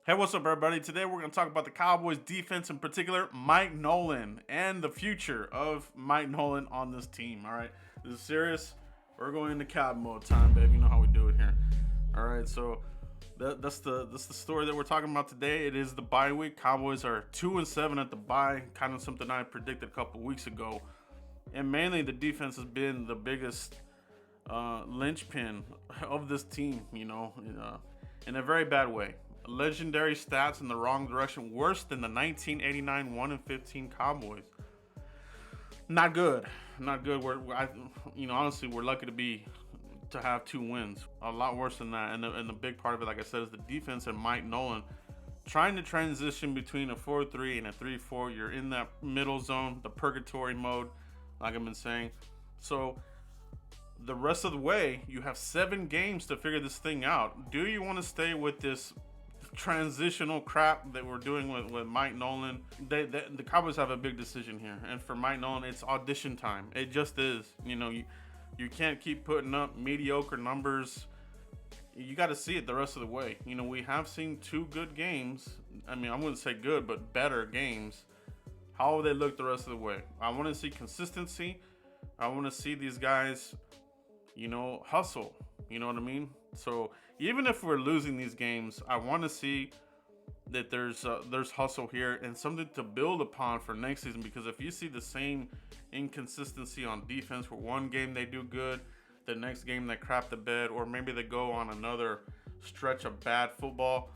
Hey, what's up, everybody? Today we're going to talk about the Cowboys defense, in particular, Mike Nolan, and the future of Mike Nolan on this team. All right, this is serious. We're going into cowboy mode time, baby. You know how we do it here. All right, so that's the story that we're talking about today. It is the bye week. Cowboys are 2-7 at the bye, kind of something I predicted a couple weeks ago, and mainly the defense has been the biggest linchpin of this team. In a very bad way. Legendary stats in the wrong direction, worse than the 1989 1-15 Cowboys. Not good, not good. Honestly, we're lucky to have 2 wins. A lot worse than that, and the big part of it, like I said, is the defense and Mike Nolan trying to transition between a 4-3 and a 3-4. You're in that middle zone, the purgatory mode, like I've been saying. So the rest of the way, you have 7 games to figure this thing out. Do you want to stay with this transitional crap that we're doing with Mike Nolan? The Cowboys have a big decision here, and for Mike Nolan, it's audition time. It just is. You can't keep putting up mediocre numbers. You got to see it the rest of the way. We have seen 2 good games. I mean, I wouldn't say good, but better games. How will they look the rest of the way? I want to see consistency. I want to see these guys hustle. You know what I mean? So even if we're losing these games, I want to see that there's hustle here and something to build upon for next season. Because if you see the same inconsistency on defense, where one game they do good, the next game they crap the bed, or maybe they go on another stretch of bad football,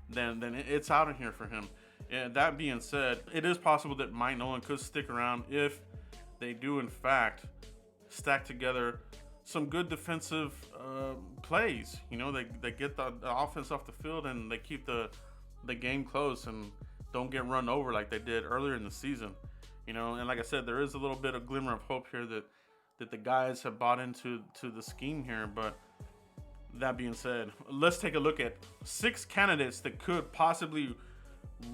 then it's out of here for him. And that being said, it is possible that Mike Nolan could stick around if they do in fact stack together some good defensive plays. They get the offense off the field and they keep the game close and don't get run over like they did earlier in the season. And like I said, there is a little bit of glimmer of hope here that the guys have bought into the scheme here. But that being said, let's take a look at 6 candidates that could possibly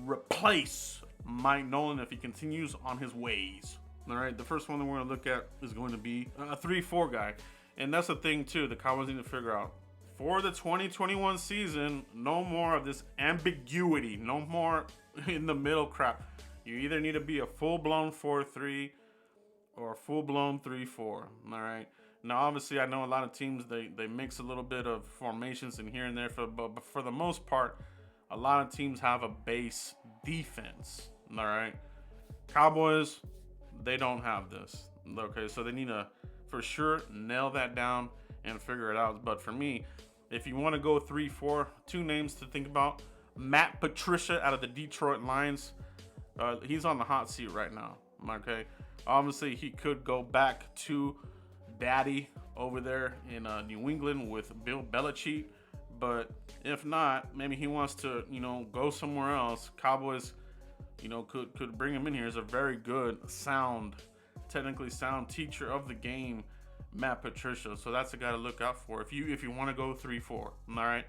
replace Mike Nolan if he continues on his ways. All right, the first one that we're going to look at is going to be a 3-4 guy. And that's the thing, too, the Cowboys need to figure out. For the 2021 season, no more of this ambiguity. No more in the middle crap. You either need to be a full-blown 4-3 or a full-blown 3-4. All right? Now, obviously, I know a lot of teams, they mix a little bit of formations in here and there. But for the most part, a lot of teams have a base defense. All right? Cowboys, they don't have this. Okay, so they need to, for sure, nail that down and figure it out. But for me, if you want to go 3-4, 2 names to think about. Matt Patricia out of the Detroit Lions. He's on the hot seat right now. Okay, obviously he could go back to daddy over there in New England with Bill Belichick. But if not, maybe he wants to, go somewhere else. Cowboys, could bring him in here as a very good, technically sound teacher of the game, Matt Patricia. So that's a guy to look out for if you want to go 3-4. All right.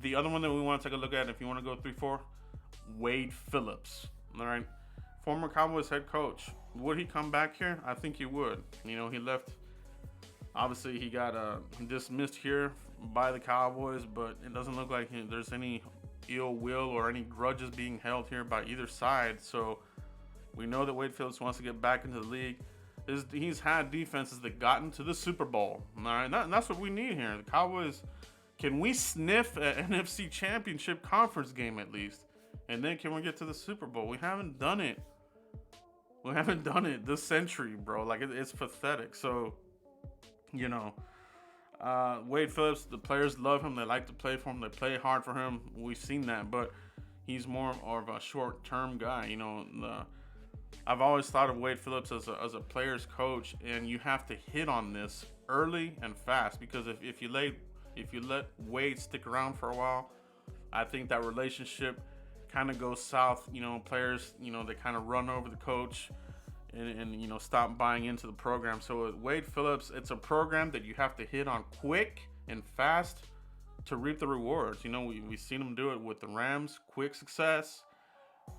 The other one that we want to take a look at, if you want to go 3-4, Wade Phillips. All right. Former Cowboys head coach. Would he come back here? I think he would. He left. Obviously, he got dismissed here by the Cowboys, but it doesn't look like there's any ill will or any grudges being held here by either side. So we know that Wade Phillips wants to get back into the league. He's had defenses that got into the Super Bowl. All right, that's what we need here. The Cowboys, can we sniff an NFC Championship conference game at least? And then can we get to the Super Bowl? We haven't done it. We haven't done it this century, bro. Like, it's pathetic. So, Wade Phillips, the players love him. They like to play for him. They play hard for him. We've seen that. But he's more of a short-term guy. I've always thought of Wade Phillips as a player's coach, and you have to hit on this early and fast, because if you let Wade stick around for a while, I think that relationship kind of goes south. Players, they kind of run over the coach and stop buying into the program. So with Wade Phillips, it's a program that you have to hit on quick and fast to reap the rewards. We've seen him do it with the Rams, quick success.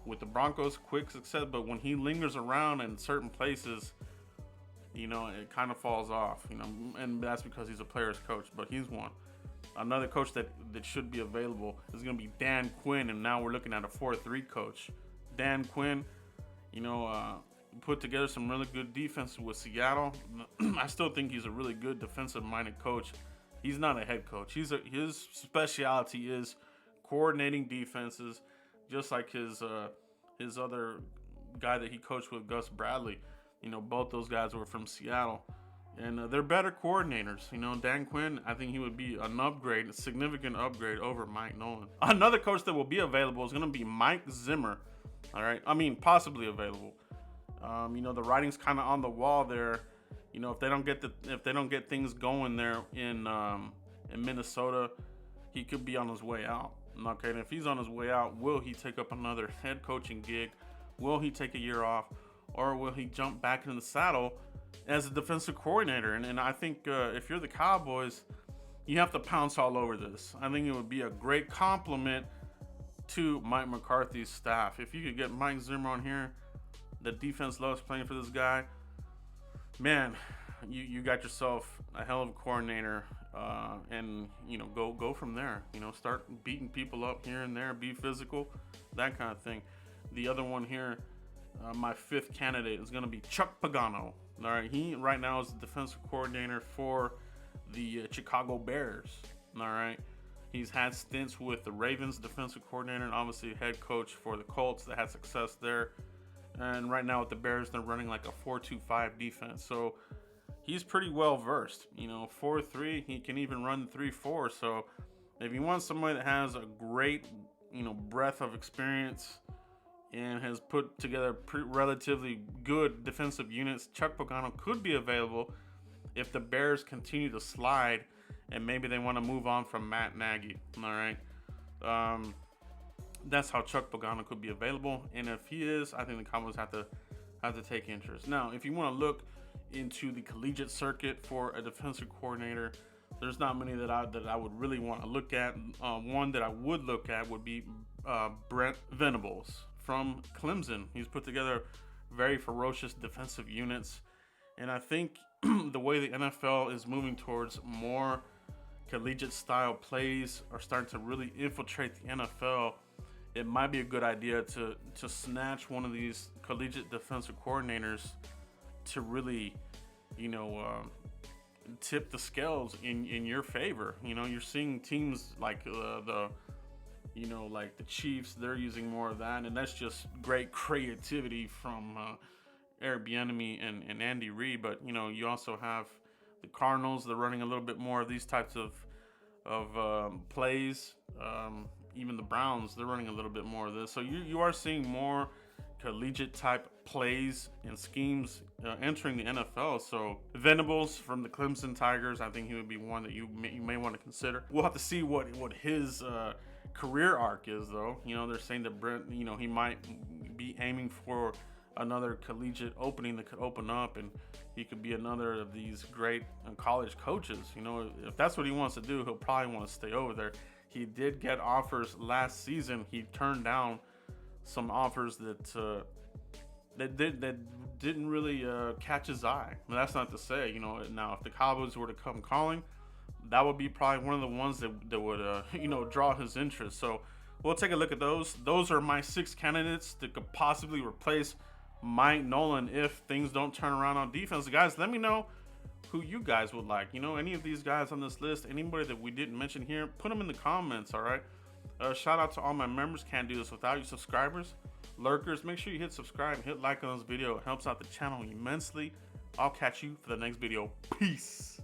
With the Broncos, quick success. But when he lingers around in certain places, it kind of falls off. And that's because he's a player's coach. But he's one. Another coach that should be available is going to be Dan Quinn, and now we're looking at a 4-3 coach. Dan Quinn, put together some really good defense with Seattle. I still think he's a really good defensive-minded coach. He's not a head coach. His specialty is coordinating defenses, just like his other guy that he coached with, Gus Bradley. Both those guys were from Seattle. And they're better coordinators. Dan Quinn, I think he would be an upgrade, a significant upgrade over Mike Nolan. Another coach that will be available is going to be Mike Zimmer. All right, possibly available. The writing's kind of on the wall there. If they don't get things going there in Minnesota, he could be on his way out. Okay, and if he's on his way out, will he take up another head coaching gig? Will he take a year off, or will he jump back in the saddle as a defensive coordinator? And I think if you're the Cowboys, you have to pounce all over this. I think it would be a great compliment to Mike McCarthy's staff. If you could get Mike Zimmer on here, the defense loves playing for this guy. Man, you got yourself a hell of a coordinator, and go from there. Start beating people up here and there, be physical, that kind of thing. The other one here, my fifth candidate is going to be Chuck Pagano. All right, he right now is the defensive coordinator for the Chicago Bears. All right, he's had stints with the Ravens, defensive coordinator, and obviously head coach for the Colts that had success there. And right now with the Bears, they're running like a 4-2-5 defense. So he's pretty well versed. 4-3, he can even run 3-4. So if you want somebody that has a great, breadth of experience and has put together relatively good defensive units, Chuck Pagano could be available if the Bears continue to slide and maybe they want to move on from Matt Nagy. All right. That's how Chuck Pagano could be available. And if he is, I think the Cowboys have to take interest. Now, if you want to look into the collegiate circuit for a defensive coordinator, there's not many that I would really want to look at. One that I would look at would be Brent Venables from Clemson. He's put together very ferocious defensive units. And I think the way the NFL is moving towards more collegiate style plays are starting to really infiltrate the NFL, it might be a good idea to snatch one of these collegiate defensive coordinators to really, tip the scales in your favor. You're seeing teams like the Chiefs, they're using more of that, and that's just great creativity from Eric Bieniemy and Andy Reid. But you also have the Cardinals, they're running a little bit more of these types of plays. Even the Browns, they're running a little bit more of this. So you are seeing more collegiate type plays and schemes entering the NFL. So Venables from the Clemson Tigers, I think he would be one that you may want to consider. We'll have to see what his career arc is, though. They're saying that Brent, he might be aiming for another collegiate opening that could open up, and he could be another of these great college coaches. If that's what he wants to do, he'll probably want to stay over there. He did get offers last season. He turned down some offers that didn't really catch his eye. And that's not to say, now if the Cowboys were to come calling, that would be probably one of the ones that would draw his interest. So we'll take a look at those. Those are my 6 candidates that could possibly replace Mike Nolan if things don't turn around on defense. Guys, let me know who you guys would like. Any of these guys on this list, anybody that we didn't mention here, put them in the comments. All right. Shout out to all my members. Can't do this without you. Subscribers, lurkers, make sure you hit subscribe and hit like on this video. It helps out the channel immensely. I'll catch you for the next video. Peace.